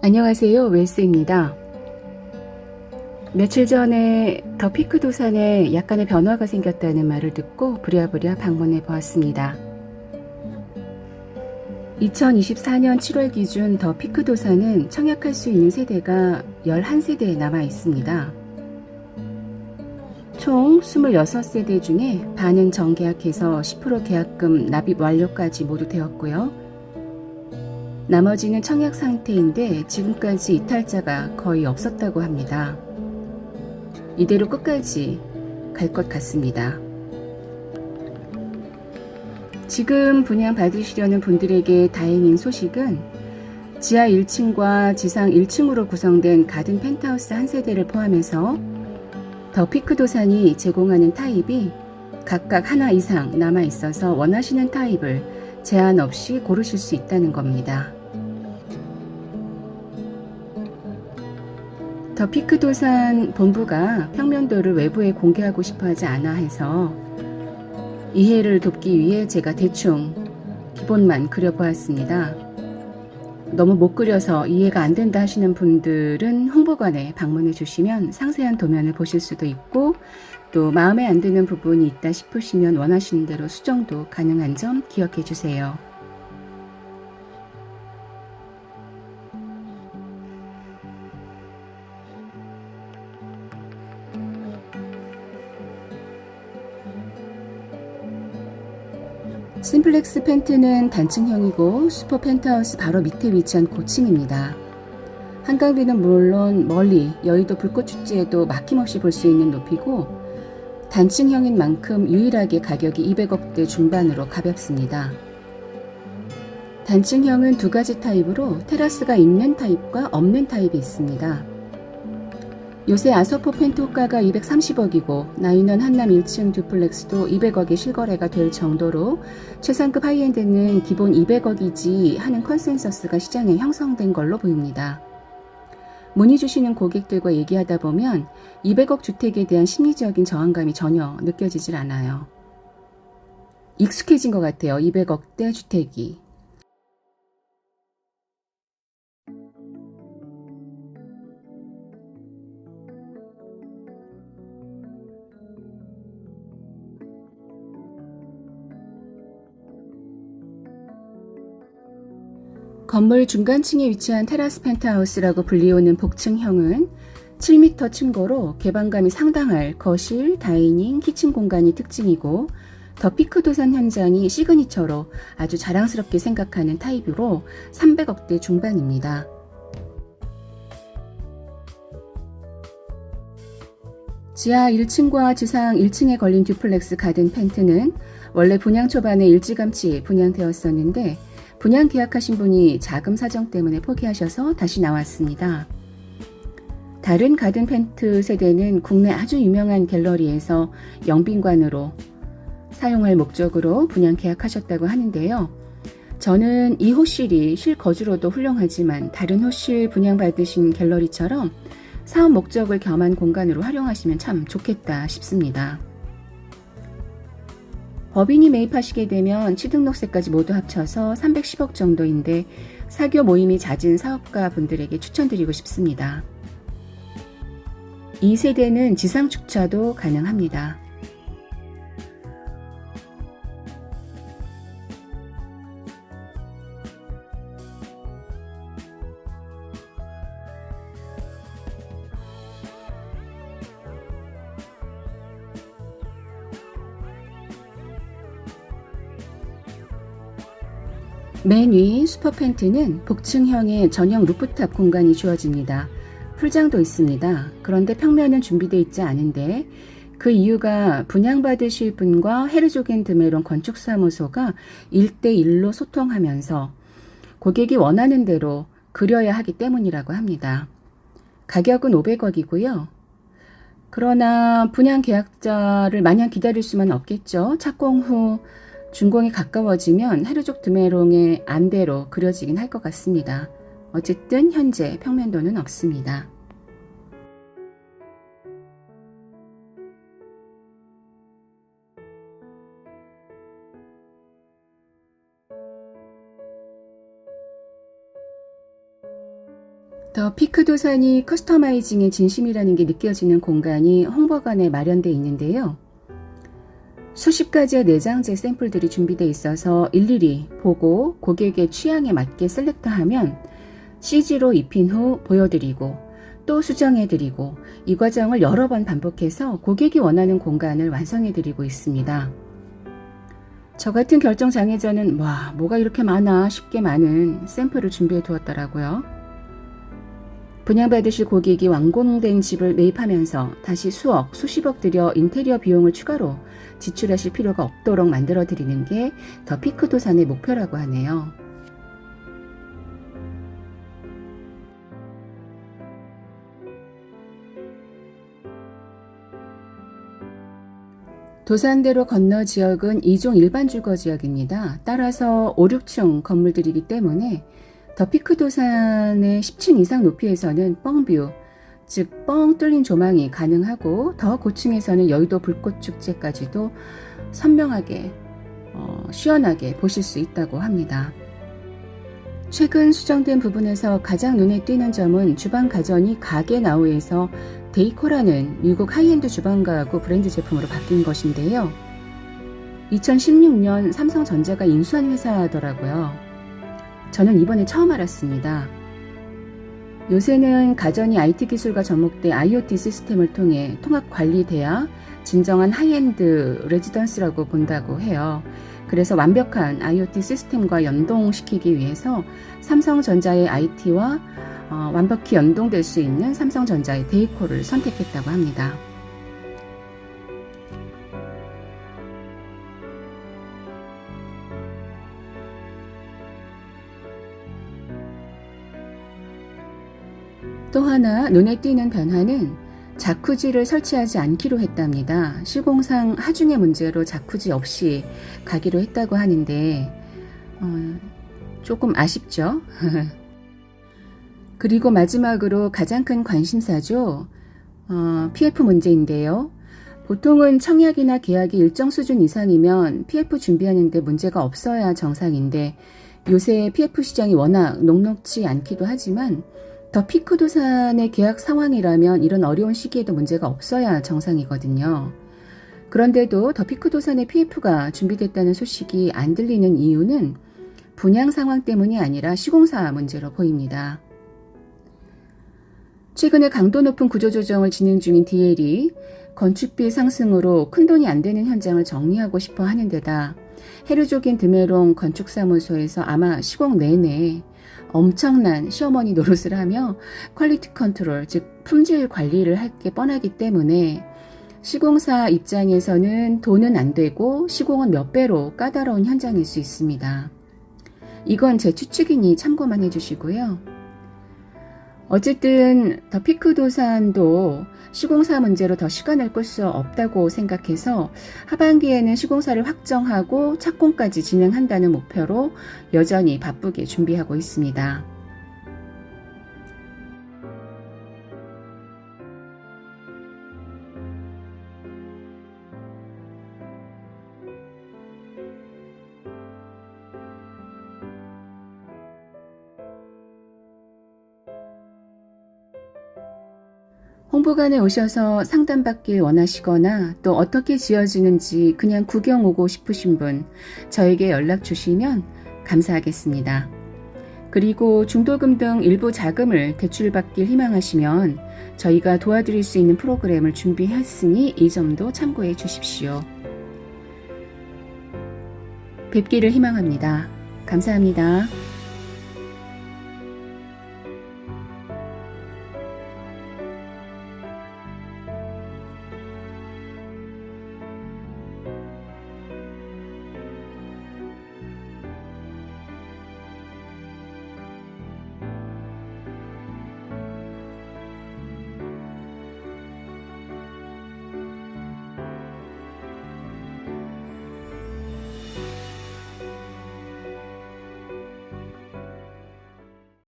안녕하세요. 웰스입니다. 며칠 전에 더 피크 도산에 약간의 변화가 생겼다는 말을 듣고 부랴부랴 방문해 보았습니다. 2024년 7월 기준 더 피크 도산은 청약할 수 있는 세대가 11세대 남아 있습니다. 총 26세대 중에 반은 정계약해서 10% 계약금 납입 완료까지 모두 되었고요. 나머지는 청약 상태인데 지금까지 이탈자가 거의 없었다고 합니다. 이대로 끝까지 갈 것 같습니다. 지금 분양 받으시려는 분들에게 다행인 소식은 지하 1층과 지상 1층으로 구성된 가든 펜트하우스 한 세대를 포함해서 더 피크 도산이 제공하는 타입이 각각 하나 이상 남아 있어서 원하시는 타입을 제한 없이 고르실 수 있다는 겁니다. 더 피크 도산 본부가 평면도를 외부에 공개하고 싶어 하지 않아 해서 이해를 돕기 위해 제가 대충 기본만 그려보았습니다. 너무 못 그려서 이해가 안 된다 하시는 분들은 홍보관에 방문해 주시면 상세한 도면을 보실 수도 있고, 또 마음에 안 드는 부분이 있다 싶으시면 원하시는 대로 수정도 가능한 점 기억해 주세요. 심플렉스 펜트는 단층형이고 슈퍼 펜트하우스 바로 밑에 위치한 고층입니다. 한강뷰는 물론 멀리 여의도 불꽃축제에도 막힘없이 볼 수 있는 높이고, 단층형인 만큼 유일하게 가격이 200억대 중반으로 가볍습니다. 단층형은 두 가지 타입으로 테라스가 있는 타입과 없는 타입이 있습니다. 요새 아서포 펜트 호가가 230억이고 나인원 한남 1층 듀플렉스도 200억의 실거래가 될 정도로 최상급 하이엔드는 기본 200억이지 하는 컨센서스가 시장에 형성된 걸로 보입니다. 문의 주시는 고객들과 얘기하다 보면 200억 주택에 대한 심리적인 저항감이 전혀 느껴지질 않아요. 익숙해진 것 같아요. 200억대 주택이. 건물 중간층에 위치한 테라스 펜트하우스라고 불리우는 복층형은 7m 층고로 개방감이 상당할 거실, 다이닝, 키친 공간이 특징이고, 더 피크 도산 현장이 시그니처로 아주 자랑스럽게 생각하는 타입으로 300억대 중반입니다. 지하 1층과 지상 1층에 걸린 듀플렉스 가든 펜트는 원래 분양 초반에 일찌감치 분양되었었는데 분양 계약하신 분이 자금 사정 때문에 포기하셔서 다시 나왔습니다. 다른 가든 펜트 세대는 국내 아주 유명한 갤러리에서 영빈관으로 사용할 목적으로 분양 계약하셨다고 하는데요. 저는 이 호실이 실거주로도 훌륭하지만 다른 호실 분양받으신 갤러리처럼 사업 목적을 겸한 공간으로 활용하시면 참 좋겠다 싶습니다. 법인이 매입하시게 되면 취등록세까지 모두 합쳐서 310억 정도인데 사교 모임이 잦은 사업가 분들에게 추천드리고 싶습니다. 이 세대는 지상 주차도 가능합니다. 맨 위 슈퍼 펜트는 복층형의 전용 루프탑 공간이 주어집니다. 풀장도 있습니다. 그런데 평면은 준비되어 있지 않은데 그 이유가 분양받으실 분과 헤르조겐 드메론 건축사무소가 1대1로 소통하면서 고객이 원하는 대로 그려야 하기 때문이라고 합니다. 가격은 500억이고요. 그러나 분양 계약자를 마냥 기다릴 수만 없겠죠. 착공 후 준공이 가까워지면 헤르족 드메롱의 안대로 그려지긴 할 것 같습니다. 어쨌든 현재 평면도는 없습니다. 더 피크 도산이 커스터마이징의 진심이라는 게 느껴지는 공간이 홍보관에 마련되어 있는데요. 수십 가지의 내장재 샘플들이 준비되어 있어서 일일이 보고 고객의 취향에 맞게 셀렉트하면 CG로 입힌 후 보여드리고 또 수정해드리고 이 과정을 여러 번 반복해서 고객이 원하는 공간을 완성해드리고 있습니다. 저 같은 결정장애자는 뭐가 이렇게 많아 싶게 많은 샘플을 준비해 두었더라고요. 분양받으실 고객이 완공된 집을 매입하면서 다시 수억, 수십억 들여 인테리어 비용을 추가로 지출하실 필요가 없도록 만들어 드리는 게 더 피크 도산의 목표라고 하네요. 도산대로 건너 지역은 2종 일반 주거 지역입니다. 따라서 5, 6층 건물들이기 때문에 더 피크 도산의 10층 이상 높이에서는 뻥뷰, 즉 뻥 뚫린 조망이 가능하고 더 고층에서는 여의도 불꽃축제까지도 선명하게 시원하게 보실 수 있다고 합니다. 최근 수정된 부분에서 가장 눈에 띄는 점은 주방 가전이 가게 나우에서 데이코라는 미국 하이엔드 주방 가구 브랜드 제품으로 바뀐 것인데요. 2016년 삼성전자가 인수한 회사더라고요. 저는 이번에 처음 알았습니다. 요새는 가전이 IT 기술과 접목돼 IoT 시스템을 통해 통합 관리돼야 진정한 하이엔드 레지던스라고 본다고 해요. 그래서 완벽한 IoT 시스템과 연동시키기 위해서 삼성전자의 IT와 완벽히 연동될 수 있는 삼성전자의 데이코를 선택했다고 합니다. 또 하나 눈에 띄는 변화는 자쿠지를 설치하지 않기로 했답니다. 시공상 하중의 문제로 자쿠지 없이 가기로 했다고 하는데 조금 아쉽죠? 그리고 마지막으로 가장 큰 관심사죠. PF 문제인데요. 보통은 청약이나 계약이 일정 수준 이상이면 PF 준비하는데 문제가 없어야 정상인데 요새 PF 시장이 워낙 녹록지 않기도 하지만 더 피크 도산의 계약 상황이라면 이런 어려운 시기에도 문제가 없어야 정상이거든요. 그런데도 더 피크 도산의 PF가 준비됐다는 소식이 안 들리는 이유는 분양 상황 때문이 아니라 시공사 문제로 보입니다. 최근에 강도 높은 구조조정을 진행 중인 DL이 건축비 상승으로 큰돈이 안 되는 현장을 정리하고 싶어 하는 데다 헤르족인 드메롱 건축사무소에서 아마 시공 내내 엄청난 시어머니 노릇을 하며 퀄리티 컨트롤, 즉 품질 관리를 할 게 뻔하기 때문에 시공사 입장에서는 돈은 안 되고 시공은 몇 배로 까다로운 현장일 수 있습니다. 이건 제 추측이니 참고만 해주시고요. 어쨌든 더 피크 도산도 시공사 문제로 더 시간을 끌 수 없다고 생각해서 하반기에는 시공사를 확정하고 착공까지 진행한다는 목표로 여전히 바쁘게 준비하고 있습니다. 홍보관에 오셔서 상담받길 원하시거나 또 어떻게 지어지는지 그냥 구경 오고 싶으신 분 저에게 연락 주시면 감사하겠습니다. 그리고 중도금 등 일부 자금을 대출받길 희망하시면 저희가 도와드릴 수 있는 프로그램을 준비했으니 이 점도 참고해 주십시오. 뵙기를 희망합니다. 감사합니다.